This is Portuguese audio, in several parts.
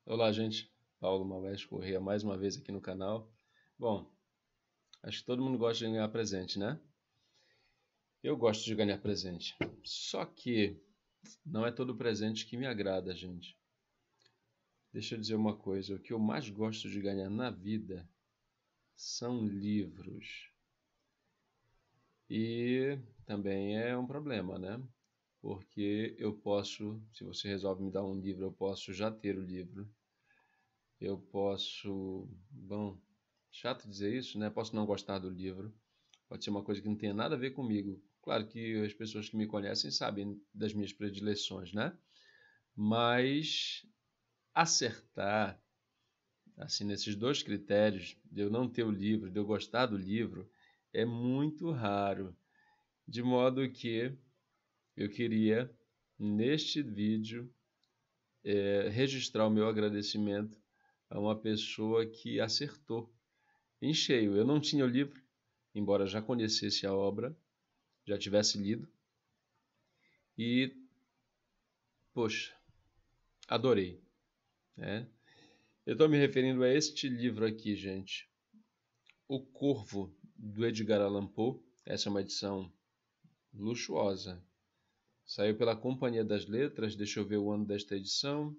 Olá, gente. Paulo Malés Corrêa mais uma vez aqui no canal. Bom, acho que todo mundo gosta de ganhar presente, né? Eu gosto de ganhar presente. Só que não é todo presente que me agrada, gente. Deixa eu dizer uma coisa: o que eu mais gosto de ganhar na vida são livros. E também é um problema, né? Porque eu posso, se você resolve me dar um livro, eu posso já ter o livro. Eu posso, bom, chato dizer isso, né? Posso não gostar do livro. Pode ser uma coisa que não tenha nada a ver comigo. Claro que as pessoas que me conhecem sabem das minhas predileções, né? Mas acertar, assim, nesses dois critérios, de eu não ter o livro, de eu gostar do livro, é muito raro. De modo que eu queria, neste vídeo, registrar o meu agradecimento a uma pessoa que acertou em cheio. Eu não tinha o livro, embora já conhecesse a obra, já tivesse lido, e, poxa, adorei, né? Eu estou me referindo a este livro aqui, gente. O Corvo, do Edgar Allan Poe. Essa é uma edição luxuosa. Saiu pela Companhia das Letras. Deixa eu ver o ano desta edição.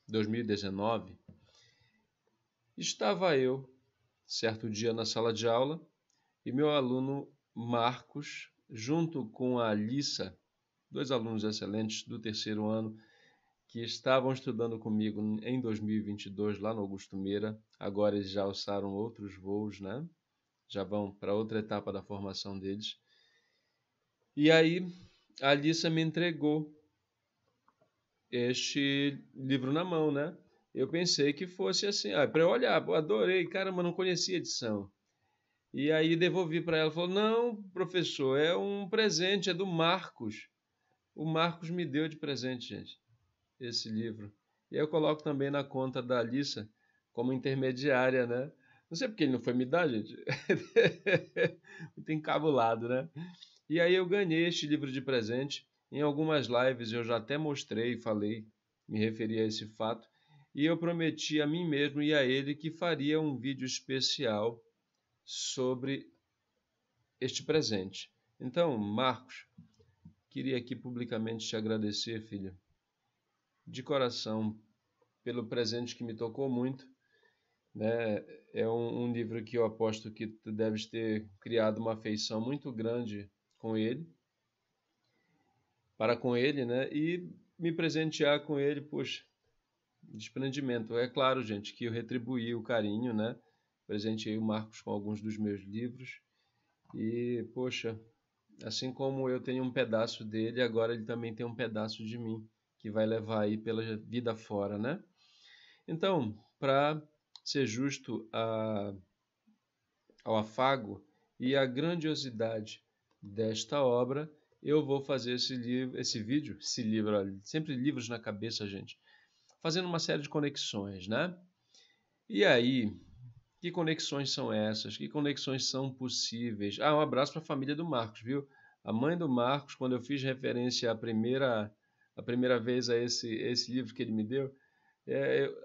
2019. Estava eu, certo dia na sala de aula, e meu aluno Marcos, junto com a Alissa, dois alunos excelentes do terceiro ano, que estavam estudando comigo em 2022 lá no Augusto Meira. Agora eles já alçaram outros voos, né? Já vão para outra etapa da formação deles. E aí a Alissa me entregou este livro na mão, né? Eu pensei que fosse assim, para eu olhar, pô, adorei, caramba, não conhecia a edição. E aí devolvi para ela, falou: "Não, professor, é um presente, é do Marcos. O Marcos me deu de presente, gente, esse livro." E eu coloco também na conta da Alissa como intermediária, né? Não sei porque ele não foi me dar, gente. Muito encabulado, né? E aí eu ganhei este livro de presente. Em algumas lives eu já até mostrei, falei, me referi a esse fato. E eu prometi a mim mesmo e a ele que faria um vídeo especial sobre este presente. Então, Marcos, queria aqui publicamente te agradecer, filho, de coração, pelo presente que me tocou muito, né? É um livro que eu aposto que tu deves ter criado uma afeição muito grande com ele, para com ele, né? E me presentear com ele, poxa, desprendimento. É claro, gente, que eu retribuí o carinho, né? Presenteei o Marcos com alguns dos meus livros e, poxa, assim como eu tenho um pedaço dele, agora ele também tem um pedaço de mim que vai levar aí pela vida fora, né? Então, para ser justo ao afago e à grandiosidade desta obra, eu vou fazer esse vídeo, esse livro, olha, sempre livros na cabeça, gente, fazendo uma série de conexões, né? E aí, que conexões são essas? Que conexões são possíveis? Um abraço para a família do Marcos, viu? A mãe do Marcos, quando eu fiz referência a primeira vez a esse livro que ele me deu,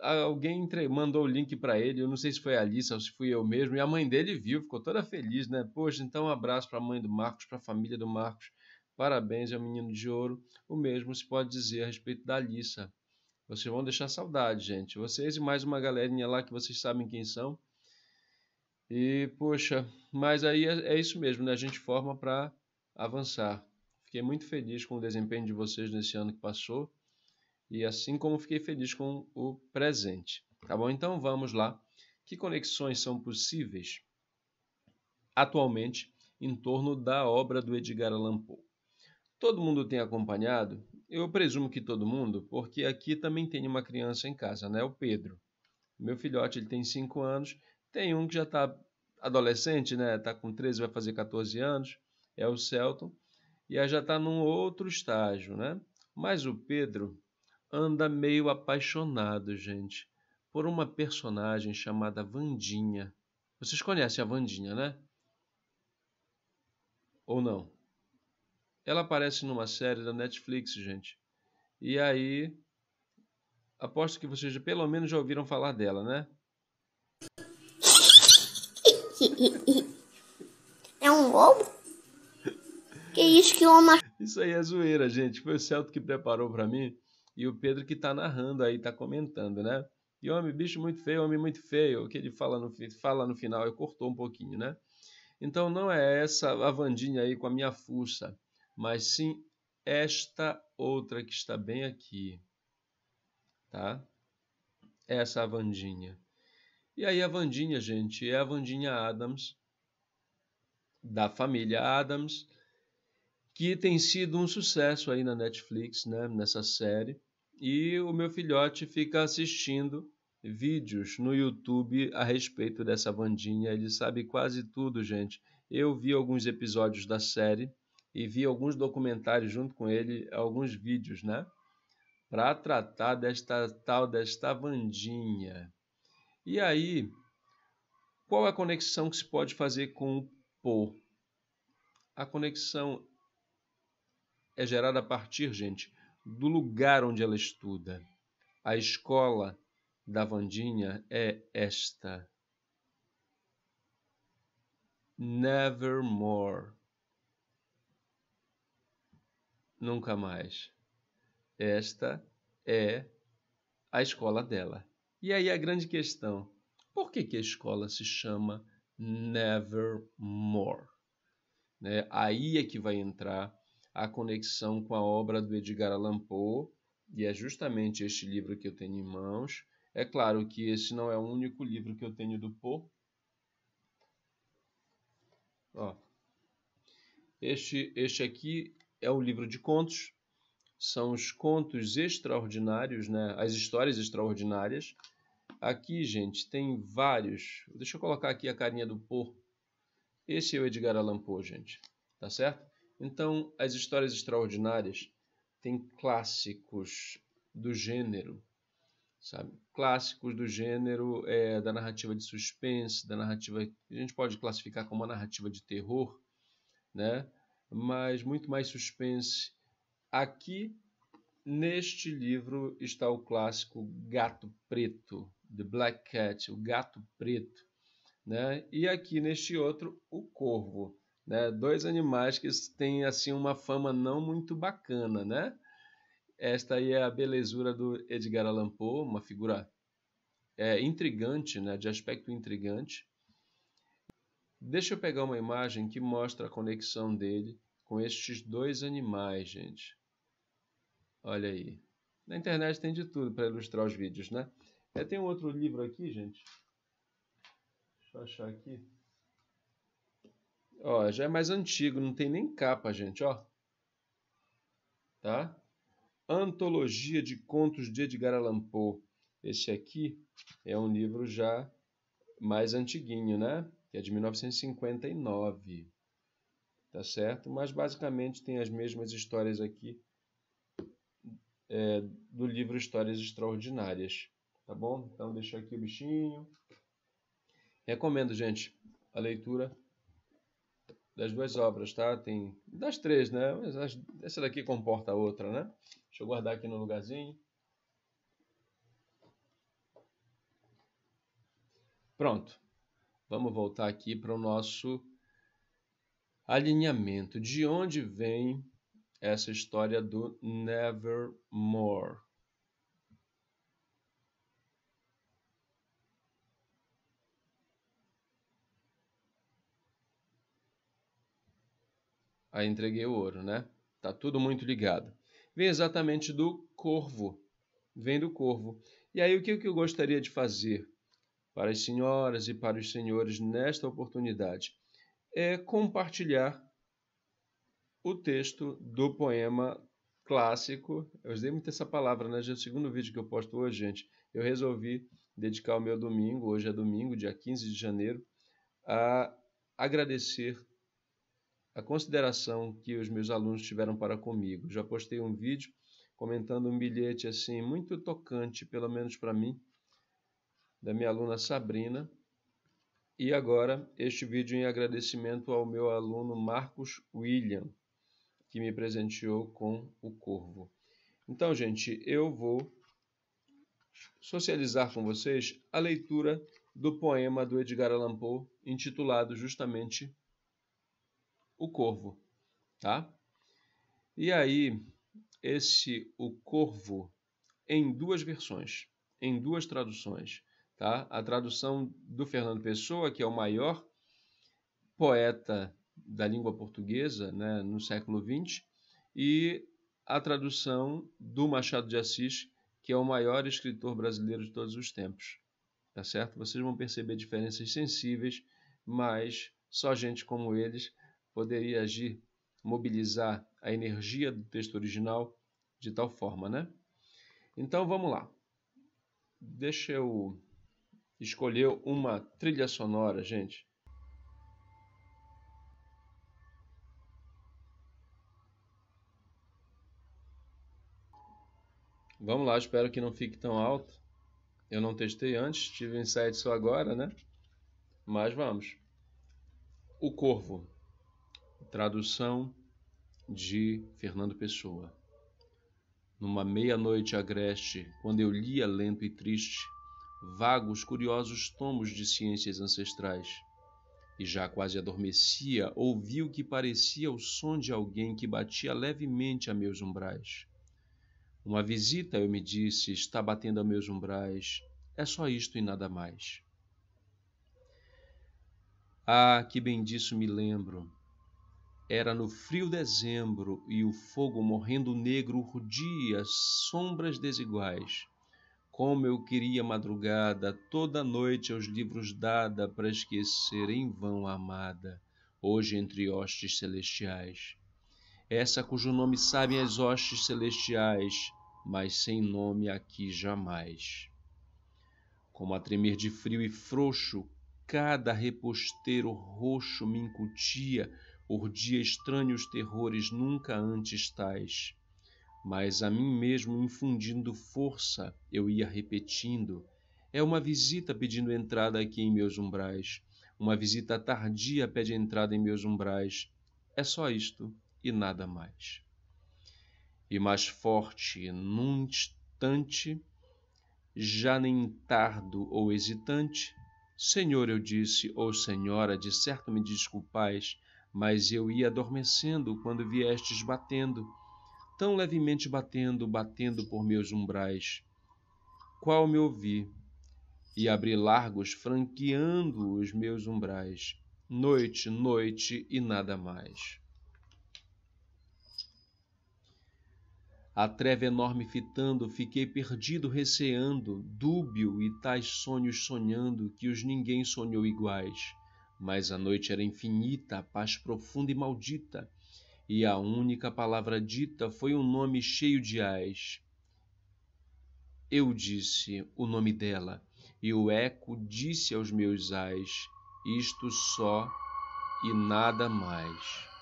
alguém mandou o link para ele, eu não sei se foi a Alice ou se fui eu mesmo, e a mãe dele viu, ficou toda feliz, né? Poxa, então um abraço para a mãe do Marcos, para a família do Marcos, parabéns, é um menino de ouro. O mesmo se pode dizer a respeito da Alissa. Vocês vão deixar saudade, gente. Vocês e mais uma galerinha lá que vocês sabem quem são. E, poxa, mas aí é isso mesmo, né? A gente forma para avançar. Fiquei muito feliz com o desempenho de vocês nesse ano que passou. E assim como fiquei feliz com o presente. Tá bom? Então vamos lá. Que conexões são possíveis atualmente em torno da obra do Edgar Allan Poe? Todo mundo tem acompanhado? Eu presumo que todo mundo, porque aqui também tem uma criança em casa, né? O Pedro. Meu filhote, ele tem 5 anos. Tem um que já está adolescente, né? Está com 13, vai fazer 14 anos. É o Celton. E aí já está num outro estágio, né? Mas o Pedro anda meio apaixonado, gente, por uma personagem chamada Wandinha. Vocês conhecem a Wandinha, né? Ou não? Ela aparece numa série da Netflix, gente. E aí, aposto que vocês pelo menos já ouviram falar dela, né? É um lobo? Que isso que uma... Isso aí é zoeira, gente. Foi o Celto que preparou para mim e o Pedro que tá narrando aí, tá comentando, né? E homem, bicho muito feio, homem muito feio. O que ele fala no final, eu cortou um pouquinho, né? Então não é essa a Wandinha aí com a minha fuça, mas sim esta outra que está bem aqui, tá? Essa é a Wandinha. E aí a Wandinha, gente, é a Wandinha Adams, da família Adams, que tem sido um sucesso aí na Netflix, né, nessa série. E o meu filhote fica assistindo vídeos no YouTube a respeito dessa Wandinha. Ele sabe quase tudo, gente. Eu vi alguns episódios da série e vi alguns documentários junto com ele, alguns vídeos, né, para tratar desta Wandinha. E aí, qual é a conexão que se pode fazer com o Poe? A conexão é gerada a partir, gente, do lugar onde ela estuda. A escola da Wandinha é esta. Nevermore. Nunca mais. Esta é a escola dela. E aí a grande questão, por que a escola se chama Nevermore? Né? Aí é que vai entrar a conexão com a obra do Edgar Allan Poe, e é justamente este livro que eu tenho em mãos. É claro que esse não é o único livro que eu tenho do Poe. Ó, este aqui é o livro de contos, são os contos extraordinários, né? As histórias extraordinárias. Aqui, gente, tem vários. Deixa eu colocar aqui a carinha do Poe. Esse é o Edgar Allan Poe, gente. Tá certo? Então, as histórias extraordinárias têm clássicos do gênero, sabe? Clássicos do gênero da narrativa de suspense, da narrativa a gente pode classificar como uma narrativa de terror, né? Mas muito mais suspense. Aqui neste livro está o clássico Gato Preto, The Black Cat, o Gato Preto, né? E aqui neste outro, o Corvo, né? Dois animais que têm assim uma fama não muito bacana, né? Esta aí é a belezura do Edgar Allan Poe, uma figura intrigante, né? De aspecto intrigante. Deixa eu pegar uma imagem que mostra a conexão dele com estes dois animais, gente. Olha aí. Na internet tem de tudo para ilustrar os vídeos, né? Tem um outro livro aqui, gente. Deixa eu achar aqui. Ó, já é mais antigo, não tem nem capa, gente, ó. Tá? Antologia de Contos de Edgar Allan Poe. Esse aqui é um livro já mais antiguinho, né? Que é de 1959. Tá certo? Mas basicamente tem as mesmas histórias aqui do livro Histórias Extraordinárias. Tá bom? Então deixa aqui o bichinho. Recomendo, gente, a leitura das duas obras, tá? Tem das três, né? Mas essa daqui comporta a outra, né? Deixa eu guardar aqui no lugarzinho. Pronto. Vamos voltar aqui para o nosso alinhamento. De onde vem essa história do Nevermore? Aí entreguei o ouro, né? Tá tudo muito ligado. Vem exatamente do corvo. Vem do corvo. E aí o que eu gostaria de fazer para as senhoras e para os senhores nesta oportunidade é compartilhar o texto do poema clássico. Eu usei muito essa palavra, né? Já é o segundo vídeo que eu posto hoje, gente. Eu resolvi dedicar o meu domingo, hoje é domingo, dia 15 de janeiro, a agradecer a consideração que os meus alunos tiveram para comigo. Já postei um vídeo comentando um bilhete assim muito tocante, pelo menos para mim, da minha aluna Sabrina. E agora este vídeo em agradecimento ao meu aluno Marcos William, que me presenteou com o corvo. Então, gente, eu vou socializar com vocês a leitura do poema do Edgar Allan Poe, intitulado justamente O Corvo, tá? E aí, O Corvo, em duas versões, em duas traduções, tá? A tradução do Fernando Pessoa, que é o maior poeta da língua portuguesa, né, no século XX, e a tradução do Machado de Assis, que é o maior escritor brasileiro de todos os tempos. Tá certo? Vocês vão perceber diferenças sensíveis, mas só gente como eles poderia agir, mobilizar a energia do texto original de tal forma, né? Então vamos lá. Deixa eu escolher uma trilha sonora, gente. Vamos lá, espero que não fique tão alto. Eu não testei antes, tive um insight só agora, né? Mas vamos. O Corvo, tradução de Fernando Pessoa. Numa meia-noite agreste, quando eu lia lento e triste, vagos, curiosos tomos de ciências ancestrais, e já quase adormecia, ouvi o que parecia o som de alguém que batia levemente a meus umbrais. Uma visita, eu me disse, está batendo a meus umbrais. É só isto e nada mais. Ah, que bem disso me lembro. Era no frio dezembro e o fogo morrendo negro urdia sombras desiguais. Como eu queria madrugada, toda noite aos livros dada para esquecer em vão a amada, hoje entre hostes celestiais. Essa cujo nome sabem as hostes celestiais, mas sem nome aqui jamais. Como a tremer de frio e frouxo, cada reposteiro roxo me incutia, urdia estranhos terrores nunca antes tais. Mas a mim mesmo infundindo força, eu ia repetindo: é uma visita pedindo entrada aqui em meus umbrais. Uma visita tardia pede entrada em meus umbrais. É só isto e nada mais. E mais forte, num instante, já nem tardo ou hesitante, Senhor, eu disse, ou Senhora, de certo me desculpais, mas eu ia adormecendo quando viestes batendo, tão levemente batendo, batendo por meus umbrais. Qual me ouvi, e abri largos, franqueando os meus umbrais. Noite, noite e nada mais. A treva enorme fitando, fiquei perdido receando, dúbio e tais sonhos sonhando que os ninguém sonhou iguais. Mas a noite era infinita, a paz profunda e maldita, e a única palavra dita foi um nome cheio de ais. Eu disse o nome dela, e o eco disse aos meus ais, isto só e nada mais.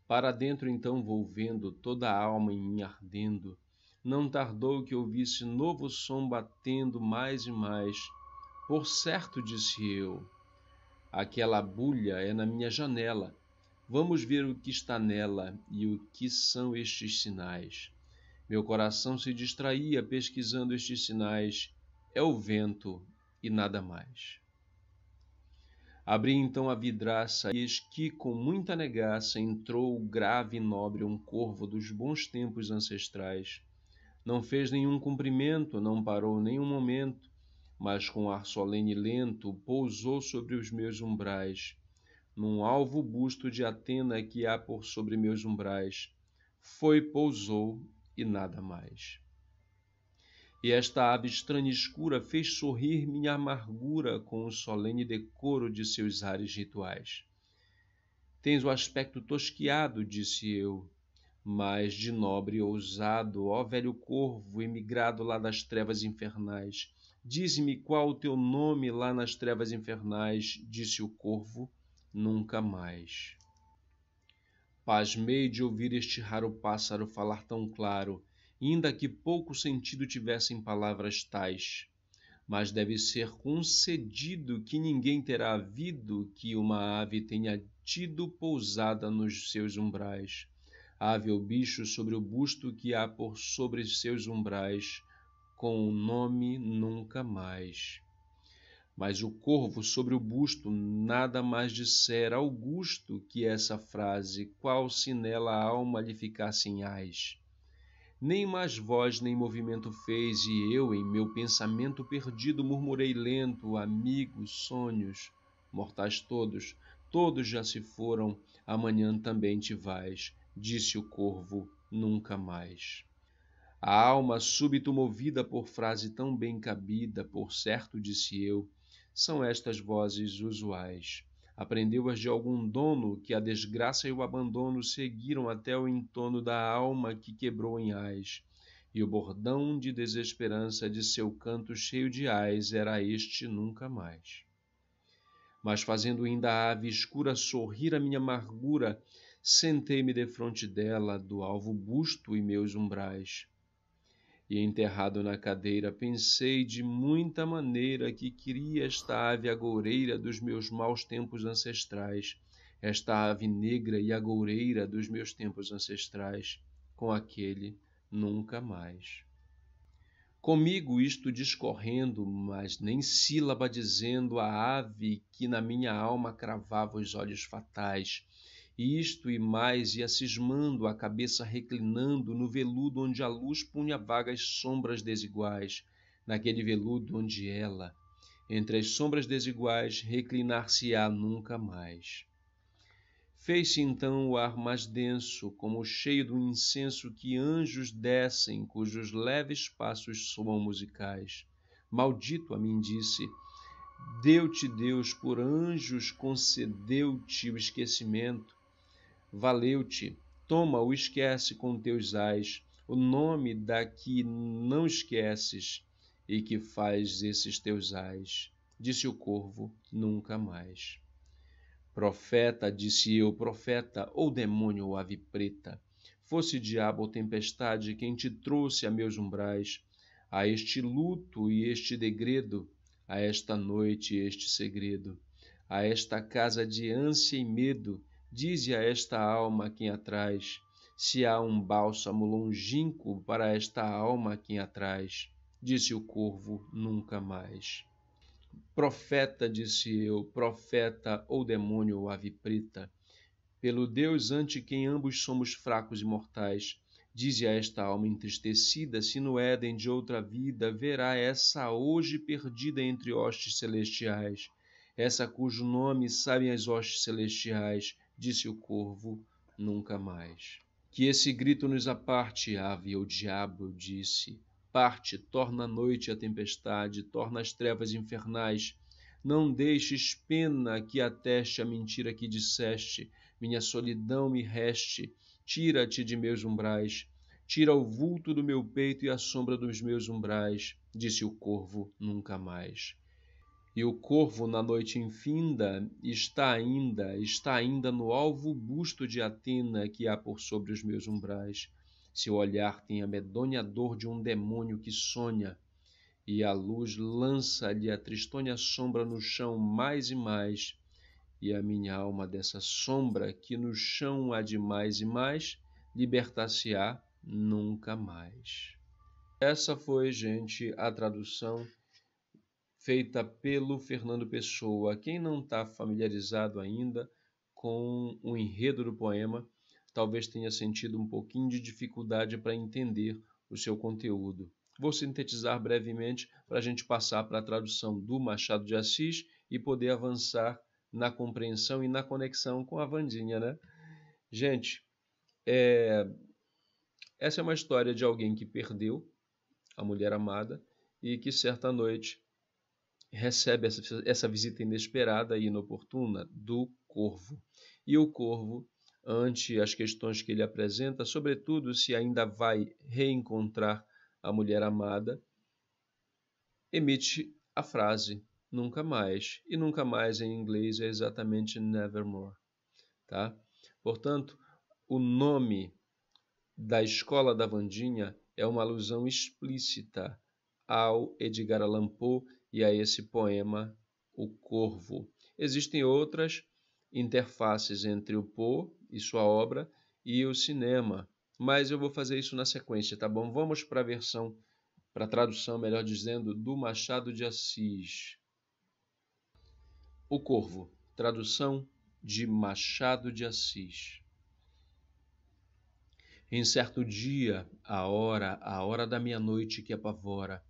Para dentro então volvendo, toda a alma em mim ardendo, não tardou que ouvisse novo som batendo mais e mais. Por certo, disse eu, aquela bulha é na minha janela. Vamos ver o que está nela e o que são estes sinais. Meu coração se distraía pesquisando estes sinais. É o vento e nada mais. Abri então a vidraça e eis que, com muita negaça, entrou grave e nobre um corvo dos bons tempos ancestrais. Não fez nenhum cumprimento, não parou nenhum momento, mas com ar solene e lento pousou sobre os meus umbrais, num alvo busto de Atena que há por sobre meus umbrais. Foi, pousou e nada mais. E esta ave estranha e escura fez sorrir minha amargura com o solene decoro de seus ares rituais. Tens o aspecto tosquiado, disse eu, mas de nobre e ousado, ó velho corvo, emigrado lá das trevas infernais. Dize-me qual o teu nome lá nas trevas infernais, disse o corvo, nunca mais. Pasmei de ouvir este raro pássaro falar tão claro, ainda que pouco sentido tivessem palavras tais. Mas deve ser concedido que ninguém terá havido que uma ave tenha tido pousada nos seus umbrais. ave ou bicho sobre o busto que há por sobre seus umbrais, com o nome nunca mais. Mas o corvo sobre o busto nada mais dissera Augusto que essa frase, qual se nela a alma lhe ficasse em ais. Nem mais voz nem movimento fez, e eu, em meu pensamento perdido, murmurei lento, amigos, sonhos, mortais todos, todos já se foram, amanhã também te vais, disse o corvo, nunca mais. A alma, súbito movida por frase tão bem cabida, por certo disse eu, são estas vozes usuais. Aprendeu-as de algum dono que a desgraça e o abandono seguiram até o entono da alma que quebrou em ais. E o bordão de desesperança de seu canto cheio de ais era este nunca mais. Mas fazendo ainda a ave escura sorrir a minha amargura, sentei-me defronte dela, do alvo busto e meus umbrais. E enterrado na cadeira, pensei de muita maneira que queria esta ave agoureira dos meus maus tempos ancestrais, esta ave negra e agoureira dos meus tempos ancestrais, com aquele nunca mais. Comigo isto discorrendo, mas nem sílaba dizendo, a ave que na minha alma cravava os olhos fatais, e isto e mais ia cismando, a cabeça reclinando no veludo onde a luz punha vagas sombras desiguais, naquele veludo onde ela, entre as sombras desiguais, reclinar-se-á nunca mais. Fez-se então o ar mais denso, como cheio do incenso que anjos descem, cujos leves passos soam musicais. Maldito, a mim disse, deu-te Deus por anjos, concedeu-te o esquecimento, valeu-te, toma, o esquece com teus ais, o nome da que não esqueces e que faz esses teus ais. Disse o corvo, nunca mais. Profeta, disse eu, profeta, ou demônio ou ave preta, fosse diabo ou tempestade quem te trouxe a meus umbrais, a este luto e este degredo, a esta noite e este segredo, a esta casa de ânsia e medo, dize a esta alma quem a traz, se há um bálsamo longínquo para esta alma quem a traz. Disse o corvo, nunca mais. Profeta, disse eu, profeta ou demônio ou ave preta, pelo Deus ante quem ambos somos fracos e mortais, dize a esta alma entristecida se no Éden de outra vida verá essa hoje perdida entre hostes celestiais, essa cujo nome sabem as hostes celestiais, disse o corvo, nunca mais. Que esse grito nos aparte, ave ou diabo, eu disse, parte, torna a noite a tempestade, torna as trevas infernais, não deixes pena que ateste a mentira que disseste, minha solidão me reste, tira-te de meus umbrais, tira o vulto do meu peito e a sombra dos meus umbrais, disse o corvo, nunca mais. E o corvo na noite infinda está ainda no alvo busto de Atena que há por sobre os meus umbrais. Seu olhar tem a medonha dor de um demônio que sonha, e a luz lança-lhe a tristonha sombra no chão mais e mais, e a minha alma dessa sombra que no chão há de mais e mais, libertar-se-á nunca mais. Essa foi, gente, a tradução feita pelo Fernando Pessoa. Quem não está familiarizado ainda com o enredo do poema, talvez tenha sentido um pouquinho de dificuldade para entender o seu conteúdo. Vou sintetizar brevemente para a gente passar para a tradução do Machado de Assis e poder avançar na compreensão e na conexão com a Wandinha, né? Gente, essa é uma história de alguém que perdeu a mulher amada e que certa noite recebe essa visita inesperada e inoportuna do corvo. E o corvo, ante as questões que ele apresenta, sobretudo se ainda vai reencontrar a mulher amada, emite a frase nunca mais. E nunca mais em inglês é exatamente nevermore. Tá? Portanto, o nome da Escola da Wandinha é uma alusão explícita ao Edgar Allan Poe e a esse poema, O Corvo. Existem outras interfaces entre o Poe e sua obra, e o cinema, mas eu vou fazer isso na sequência, tá bom? Vamos para a tradução, melhor dizendo, do Machado de Assis. O Corvo, tradução de Machado de Assis. Em certo dia, a hora da meia-noite que apavora,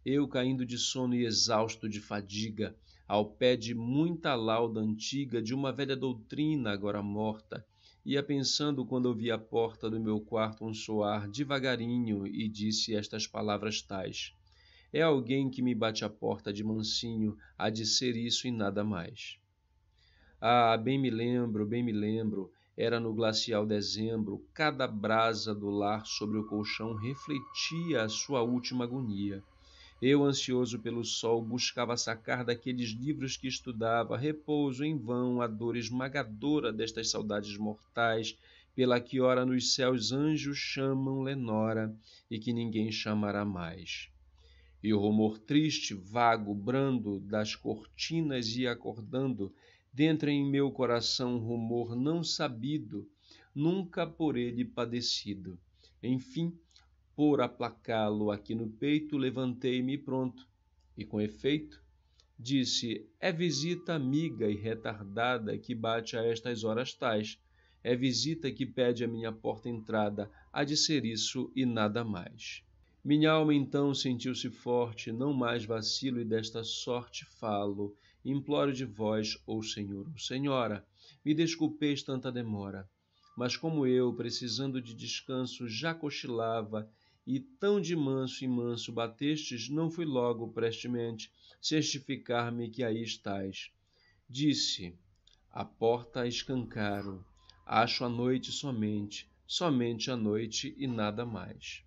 eu caindo de sono e exausto de fadiga, ao pé de muita lauda antiga de uma velha doutrina agora morta, ia pensando quando ouvi à porta do meu quarto um soar devagarinho e disse estas palavras tais: é alguém que me bate à porta de mansinho, há de ser isso e nada mais. Ah, bem me lembro, era no glacial dezembro, cada brasa do lar sobre o colchão refletia a sua última agonia. Eu, ansioso pelo sol, buscava sacar daqueles livros que estudava repouso em vão à dor esmagadora destas saudades mortais, pela que ora nos céus anjos chamam Lenora e que ninguém chamará mais. E o rumor triste, vago, brando das cortinas ia acordando, dentro em meu coração um rumor não sabido, nunca por ele padecido. Enfim, por aplacá-lo aqui no peito, levantei-me pronto, e com efeito, disse, é visita amiga e retardada que bate a estas horas tais, é visita que pede a minha porta entrada, há de ser isso e nada mais. Minha alma então sentiu-se forte, não mais vacilo e desta sorte falo, imploro de vós, ou senhor ou senhora, me desculpeis tanta demora, mas como eu, precisando de descanso, já cochilava, e tão de manso em manso batestes, não fui logo prestemente certificar-me que aí estais. Disse, a porta escancaro, acho a noite somente, somente a noite e nada mais.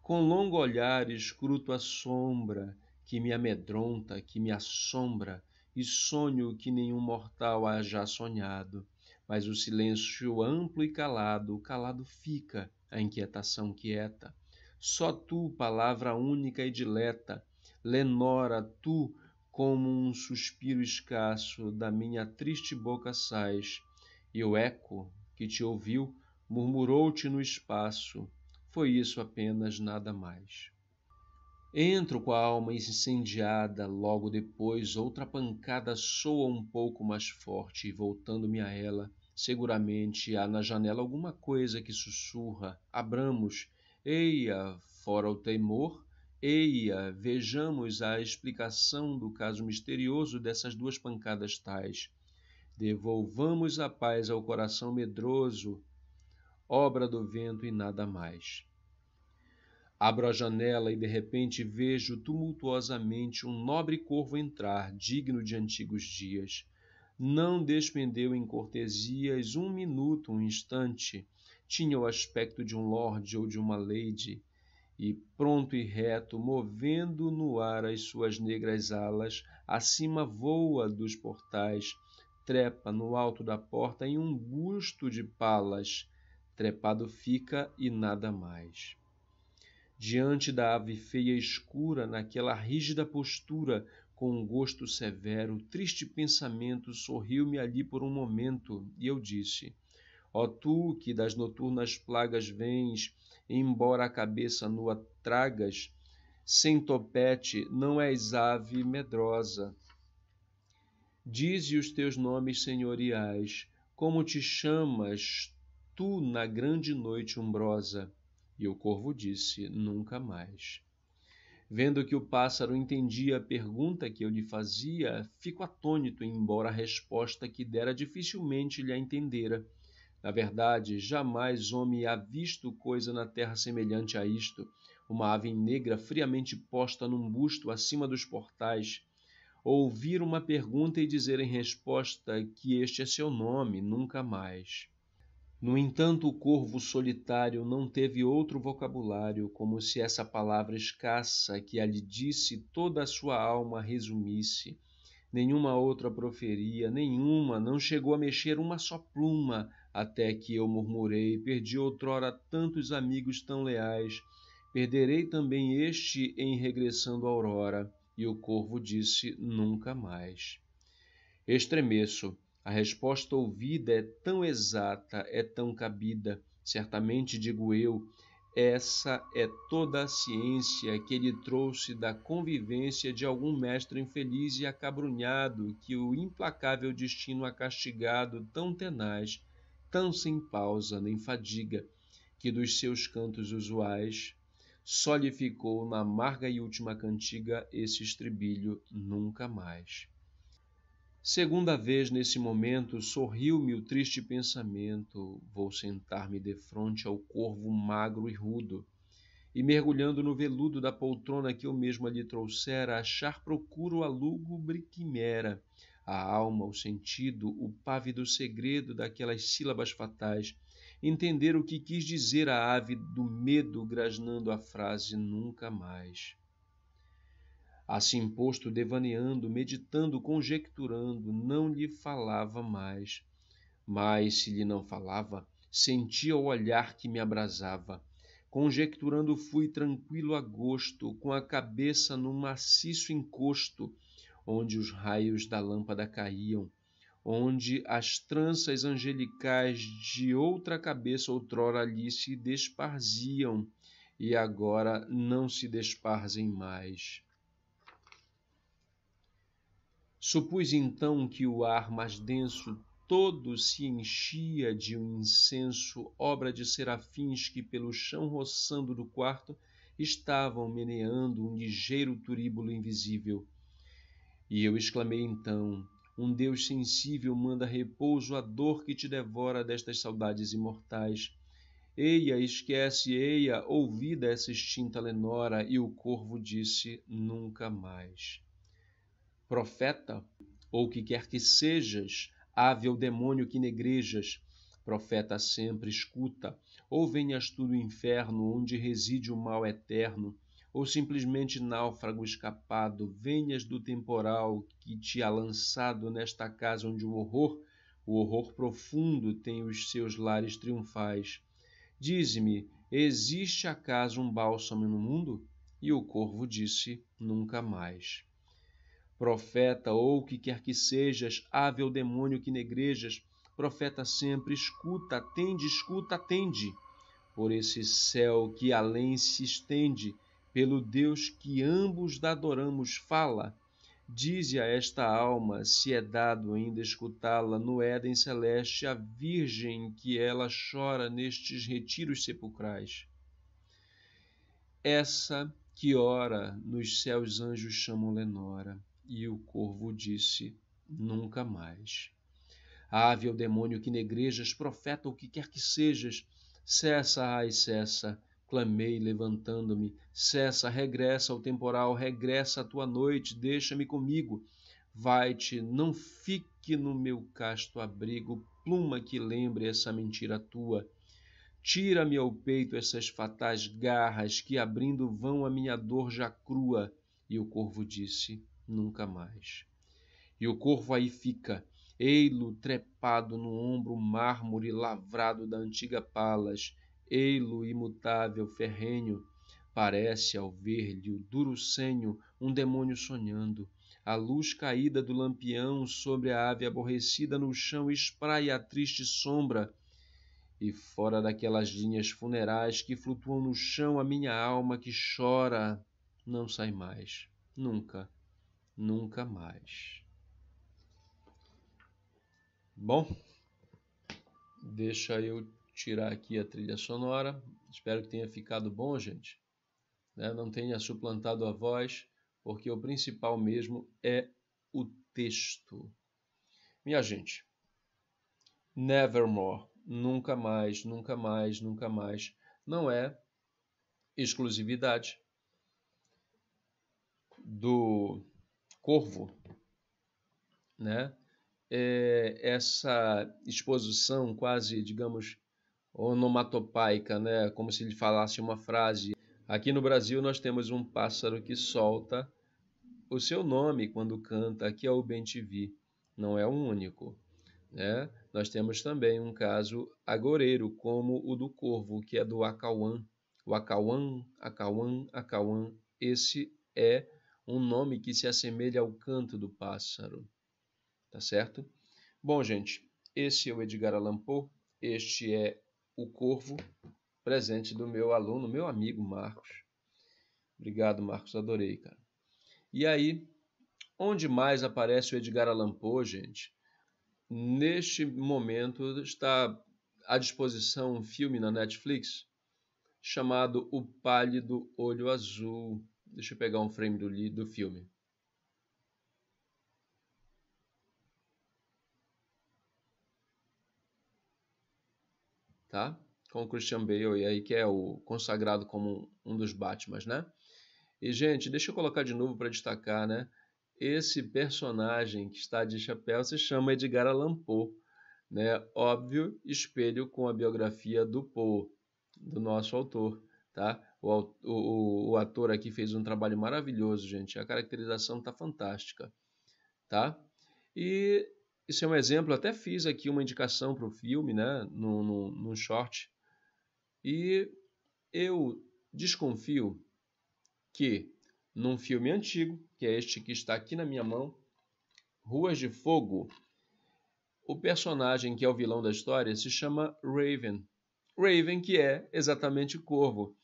Com longo olhar escruto a sombra que me amedronta, que me assombra, e sonho que nenhum mortal haja sonhado. Mas o silêncio amplo e calado, calado fica, a inquietação quieta. Só tu, palavra única e dileta, Lenora, tu, como um suspiro escasso, da minha triste boca sais, e o eco, que te ouviu, murmurou-te no espaço, foi isso apenas, nada mais. Entro com a alma incendiada, logo depois outra pancada soa um pouco mais forte e voltando-me a ela, seguramente há na janela alguma coisa que sussurra, abramos, eia, fora o temor, eia, vejamos a explicação do caso misterioso dessas duas pancadas tais. Devolvamos a paz ao coração medroso, obra do vento e nada mais. Abro a janela e de repente vejo tumultuosamente um nobre corvo entrar, digno de antigos dias. Não despendeu em cortesias um minuto, um instante. Tinha o aspecto de um lorde ou de uma lady, e pronto e reto, movendo no ar as suas negras alas, acima voa dos portais, trepa no alto da porta em um busto de palas, trepado fica e nada mais. Diante da ave feia escura, naquela rígida postura, com um gosto severo, triste pensamento sorriu-me ali por um momento, e eu disse, ó tu que das noturnas plagas vens, embora a cabeça nua tragas, sem topete não és ave medrosa. Dize os teus nomes senhoriais, como te chamas tu na grande noite umbrosa? E o corvo disse, nunca mais. Vendo que o pássaro entendia a pergunta que eu lhe fazia, fico atônito, embora a resposta que dera dificilmente lhe a entendera. Na verdade, jamais homem há visto coisa na terra semelhante a isto, uma ave negra friamente posta num busto acima dos portais, ouvir uma pergunta e dizer em resposta que este é seu nome, nunca mais. No entanto, o corvo solitário não teve outro vocabulário, como se essa palavra escassa que lhe disse toda a sua alma resumisse. Nenhuma outra proferia, nenhuma, não chegou a mexer uma só pluma, até que eu murmurei, perdi outrora tantos amigos tão leais, perderei também este em regressando a aurora. E o corvo disse, nunca mais. Estremeço. A resposta ouvida é tão exata, é tão cabida. Certamente, digo eu, essa é toda a ciência que ele trouxe da convivência de algum mestre infeliz e acabrunhado que o implacável destino ha castigado tão tenaz, tão sem pausa nem fadiga, que dos seus cantos usuais só lhe ficou na amarga e última cantiga esse estribilho: nunca mais. Segunda vez nesse momento, sorriu-me o triste pensamento: vou sentar-me defronte ao corvo magro e rudo, e mergulhando no veludo da poltrona que eu mesmo lhe trouxera, achar procuro a lúgubre quimera, a alma, o sentido, o pávido segredo daquelas sílabas fatais, entender o que quis dizer a ave do medo grasnando a frase nunca mais. Assim posto, devaneando, meditando, conjecturando, não lhe falava mais. Mas, se lhe não falava, sentia o olhar que me abrasava. Conjecturando fui tranquilo a gosto, com a cabeça num maciço encosto, onde os raios da lâmpada caíam, onde as tranças angelicais de outra cabeça outrora ali se desparziam, e agora não se desparzem mais. Supus então que o ar mais denso todo se enchia de um incenso, obra de serafins que pelo chão roçando do quarto estavam meneando um ligeiro turíbulo invisível. E eu exclamei então: um Deus sensível manda repouso à dor que te devora destas saudades imortais. Eia, esquece, eia, ouvida essa extinta Lenora. E o corvo disse: nunca mais. Profeta, ou que quer que sejas, ave ou demônio que negrejas, profeta sempre, escuta, ou venhas tu do inferno, onde reside o mal eterno, ou simplesmente náufrago escapado, venhas do temporal que te há lançado nesta casa onde o horror profundo tem os seus lares triunfais. Dize-me, existe acaso um bálsamo no mundo? E o corvo disse: nunca mais. Profeta, ou que quer que sejas, ave ou demônio que negrejas, profeta sempre, escuta, atende, por esse céu que além se estende, pelo Deus que ambos adoramos, fala. Dize a esta alma, se é dado ainda escutá-la, no Éden celeste, a Virgem que ela chora nestes retiros sepulcrais. Essa que ora nos céus anjos chamam Lenora. E o corvo disse: nunca mais. Ave ou demônio que negrejas, profeta ou que quer que sejas, cessa, ai, cessa, clamei levantando-me, cessa, regressa ao temporal, regressa à tua noite, deixa-me comigo. Vai-te, não fique no meu casto abrigo, pluma que lembre essa mentira tua. Tira-me ao peito essas fatais garras que abrindo vão a minha dor já crua. E o corvo disse: nunca mais. E o corvo aí fica, ei-lo trepado no ombro mármore lavrado da antiga Palas, ei-lo imutável, ferrenho, parece ao ver-lhe o duro senho um demônio sonhando. A luz caída do lampião sobre a ave aborrecida no chão espraia a triste sombra, e fora daquelas linhas funerais que flutuam no chão a minha alma que chora não sai mais, nunca, nunca mais. Bom, deixa eu tirar aqui a trilha sonora. Espero que tenha ficado bom, gente. Não tenha suplantado a voz, porque o principal mesmo é o texto. Minha gente, Nevermore, nunca mais, nunca mais, nunca mais, não é exclusividade do Corvo, né? Essa exposição quase, digamos, onomatopaica, né? Como se ele falasse uma frase. Aqui no Brasil nós temos um pássaro que solta o seu nome quando canta, que é o bem-te-vi. Não é o único, né? Nós temos também um caso agoreiro, como o do corvo, que é do acauã. O acauã, acauã, acauã. Esse é um nome que se assemelha ao canto do pássaro, tá certo? Bom, gente, esse é o Edgar Allan Poe, este é o Corvo, presente do meu aluno, meu amigo Marcos. Obrigado, Marcos, adorei, cara. E aí, onde mais aparece o Edgar Allan Poe, gente? Neste momento está à disposição um filme na Netflix chamado O Pálido Olho Azul. Deixa eu pegar um frame do filme. Tá? Com o Christian Bale, e aí que é o consagrado como um dos Batmans, né? E, gente, deixa eu colocar de novo para destacar, né? Esse personagem que está de chapéu se chama Edgar Allan Poe, né? Óbvio, espelho com a biografia do Poe, do nosso autor, tá? O ator aqui fez um trabalho maravilhoso, gente. A caracterização está fantástica, tá? E isso é um exemplo, até fiz aqui uma indicação para o filme, né? No short. E eu desconfio que num filme antigo, que é este que está aqui na minha mão, Ruas de Fogo, o personagem que é o vilão da história se chama Raven. Raven, que é exatamente corvo,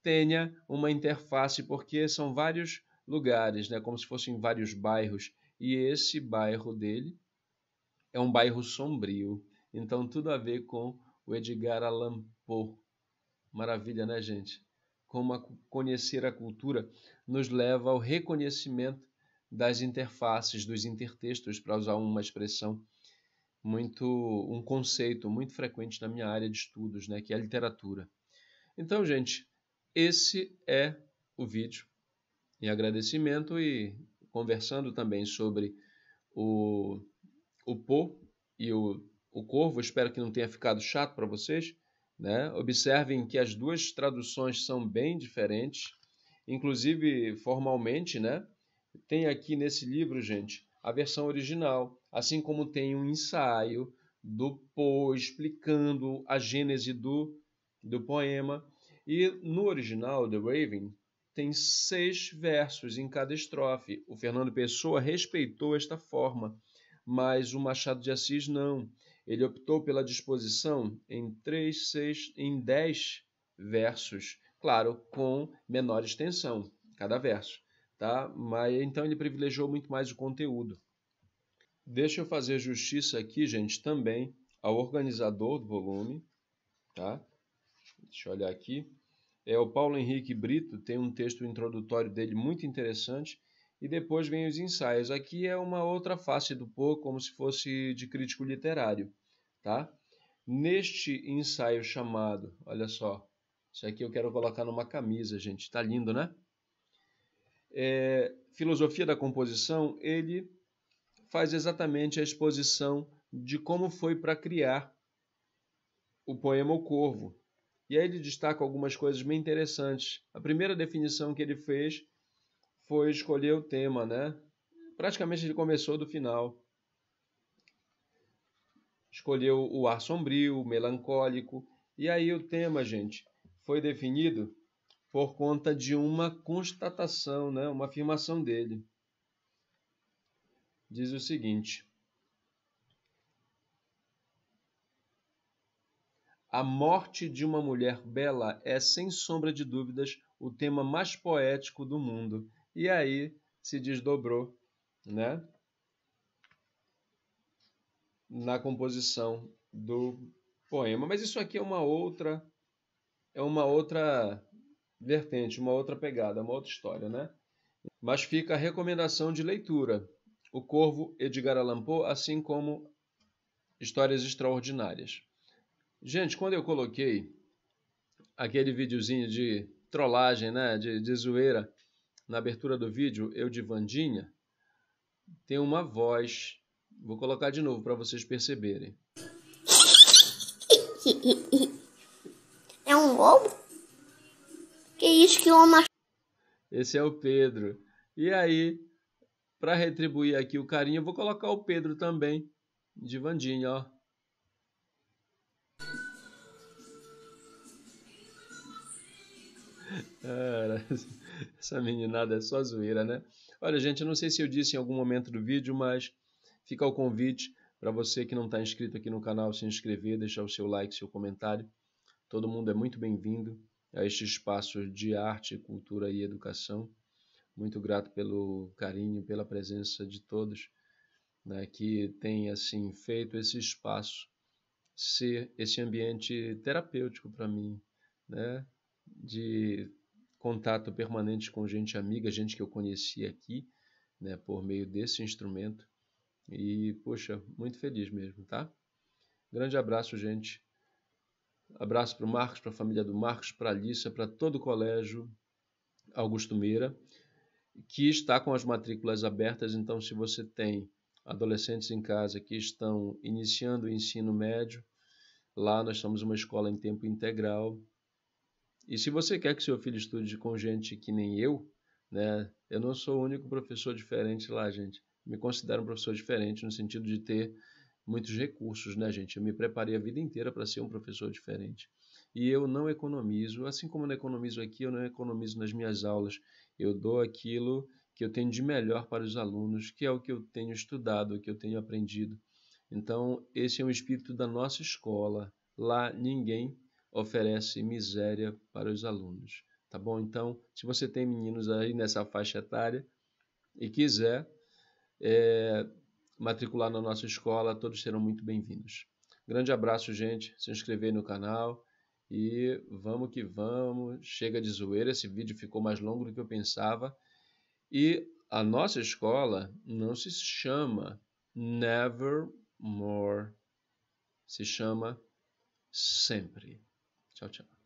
tenha uma interface porque são vários lugares, né, como se fossem vários bairros, e esse bairro dele é um bairro sombrio. Então tudo a ver com o Edgar Allan Poe. Maravilha, né, gente? Como conhecer a cultura nos leva ao reconhecimento das interfaces, dos intertextos, para usar uma expressão um conceito muito frequente na minha área de estudos, né, que é a literatura. Então, gente, esse é o vídeo em agradecimento e conversando também sobre o Poe e o Corvo. Espero que não tenha ficado chato para vocês, né? Observem que as duas traduções são bem diferentes, inclusive formalmente, né? Tem aqui nesse livro, gente, a versão original, assim como tem um ensaio do Poe explicando a gênese do poema. E no original, The Raven, tem 6 versos em cada estrofe. O Fernando Pessoa respeitou esta forma, mas o Machado de Assis não. Ele optou pela disposição em 3, 6, em 10 versos, claro, com menor extensão, cada verso, tá? Mas então ele privilegiou muito mais o conteúdo. Deixa eu fazer justiça aqui, gente, também ao organizador do volume, tá? Deixa eu olhar aqui. É o Paulo Henrique Brito, tem um texto introdutório dele muito interessante, e depois vem os ensaios. Aqui é uma outra face do Poe, como se fosse de crítico literário, tá? Neste ensaio chamado, olha só, isso aqui eu quero colocar numa camisa, gente, tá lindo, né? Filosofia da composição, ele faz exatamente a exposição de como foi para criar o poema O Corvo. E aí ele destaca algumas coisas bem interessantes. A primeira definição que ele fez foi escolher o tema, né? Praticamente ele começou do final. Escolheu o ar sombrio, o melancólico. E aí o tema, gente, foi definido por conta de uma constatação, né? Uma afirmação dele. Diz o seguinte: a morte de uma mulher bela é, sem sombra de dúvidas, o tema mais poético do mundo. E aí se desdobrou, né, na composição do poema. Mas isso aqui é uma outra vertente, uma outra pegada, uma outra história, né? Mas fica a recomendação de leitura. O Corvo, Edgar Allan Poe, assim como Histórias Extraordinárias. Gente, quando eu coloquei aquele videozinho de trollagem, né, de zoeira, na abertura do vídeo, eu de Vandinha, tem uma voz. Vou colocar de novo para vocês perceberem. É um lobo? Que isso que uma... Esse é o Pedro. E aí, para retribuir aqui o carinho, eu vou colocar o Pedro também, de Vandinha, ó. Essa meninada é só zoeira, né? Olha, gente, eu não sei se eu disse em algum momento do vídeo, mas fica o convite Para você que não está inscrito aqui no canal, se inscrever, deixar o seu like, seu comentário. Todo mundo é muito bem-vindo a este espaço de arte, cultura e educação. Muito grato pelo carinho, pela presença de todos, né, que tem assim feito esse espaço ser esse ambiente terapêutico para mim, né, de contato permanente com gente amiga, gente que eu conheci aqui, né, por meio desse instrumento. E, poxa, muito feliz mesmo, tá? Grande abraço, gente. Abraço para o Marcos, para a família do Marcos, para a Alícia, para todo o colégio Augusto Meira, que está com as matrículas abertas. Então, se você tem adolescentes em casa que estão iniciando o ensino médio, lá nós somos uma escola em tempo integral. E se você quer que seu filho estude com gente que nem eu, né? Eu não sou o único professor diferente lá, gente. Me considero um professor diferente no sentido de ter muitos recursos, né, gente? Eu me preparei a vida inteira para ser um professor diferente. E eu não economizo, assim como eu não economizo aqui, eu não economizo nas minhas aulas. Eu dou aquilo que eu tenho de melhor para os alunos, que é o que eu tenho estudado, o que eu tenho aprendido. Então, esse é o espírito da nossa escola. Lá ninguém oferece miséria para os alunos, tá bom? Então, se você tem meninos aí nessa faixa etária e quiser matricular na nossa escola, todos serão muito bem-vindos. Grande abraço, gente. Se inscrever no canal e vamos que vamos. Chega de zoeira, esse vídeo ficou mais longo do que eu pensava. E a nossa escola não se chama Nevermore, se chama Sempre. Tchau, tchau.